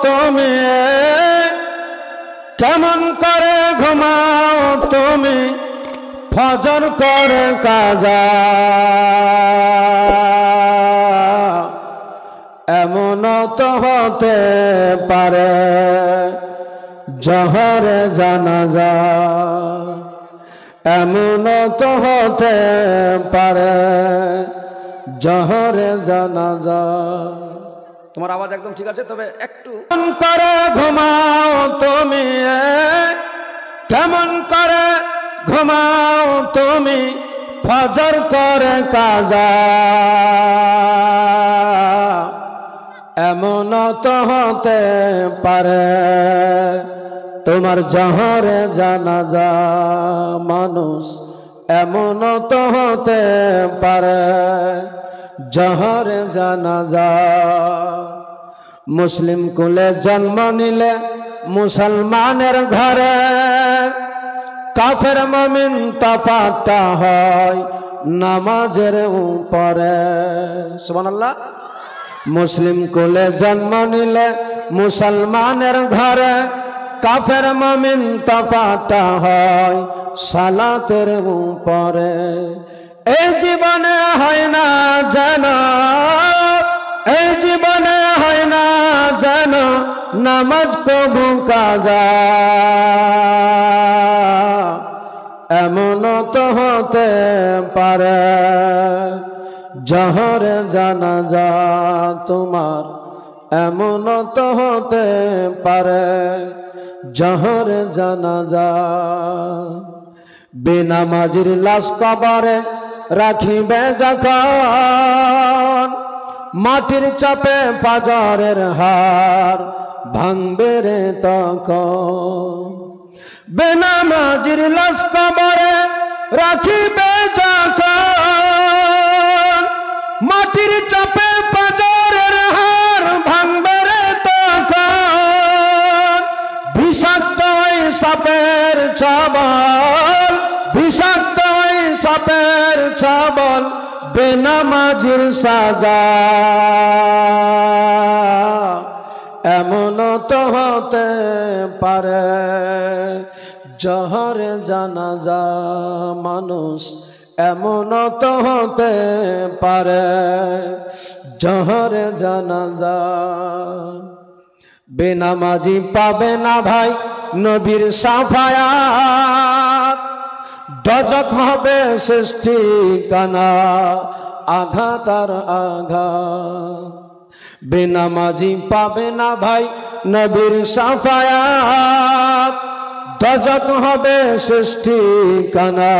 তুমি, কেমন করে ঘুমাও তুমি, ফজর করে কাজা। এমন তো হতে পারে জহরে জানাজা, এমন তো হতে পারে জহরে জানাজা। তোমার আওয়াজ একদম ঠিক আছে, তবে একটু করে ঘুমাও তুমি, কেমন করে ঘুমাও তুমি, ফজর করে কাজা। এমন তো হতে পারে তোমার জহরে জানাজা। মানুষ এমন তো হতে পারে জহরে জানাজা। মুসলিম কুলে জন্ম নিলে মুসলমানের ঘরে, কাফের মুমিন তফাৎটা হয় নামাজের উপরে। সুবহানাল্লাহ। মুসলিম কুলে জন্ম নিলে মুসলমানের ঘরে, কাফের মুমিন তফাৎটা হয় সালাতের উপরে। এই জীবনে হয় না যেন, এই জীবনে হয় না যেন নামাজ কবু কাজা। এমন তো হতে পারে জহরে জানাজা তোমার, এমন তো হতে পারে জহরে জানাজা। বেনামাজির লাশ কবরে রাখিবে যখন, মাটির চাপে পাজরের হার ভাঙবে রে তখন। বেনামাজির লাশ কবরে রাখিবে যখন, মাটির চাপে পাজরের হার ভাঙবে রে তখন। বিষাক্ত ওই সাপের ছবল, বিষাক্ত ওই সাপের ছবল, বেনামাজির সাজা। এমন তো হতে পারে জহরে জানাজা। মানুষ এমন তো হতে পারে জহরে জানাজা। বেনামাজি পাবে না ভাই নবীর সাফায়াত, দজক হবে শেষ ঠিকানা আঘাত আর আঘাত। বেনামাজি পাবে না ভাই নবীর সাফায়াত, দজক হবে শেষ ঠিকানা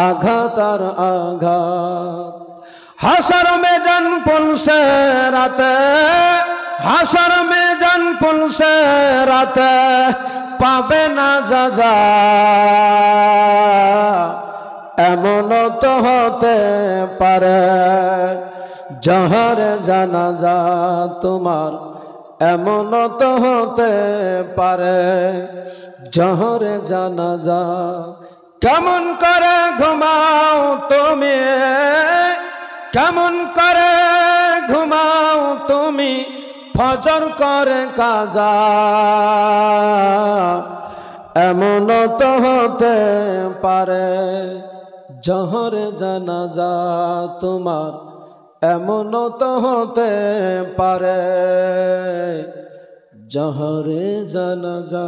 আঘাত আর আঘাত। হাসর মে জন পুলসে রাতে, হাসর মে জন পুলসে রাতে পাবে না যাজা। এমন তো হতে পারে জহরে জানাজা তোমার, এমন তো হতে পারে জহরে জানাজা। কেমন করে ঘুমাও তুমি, কেমন করে ঘুমাও তুমি, ফজর করে কাজা। এমন তো হতে পারে জহরে জানাজা তোমার, এমন তো হতে পারে জহরে জানাজা।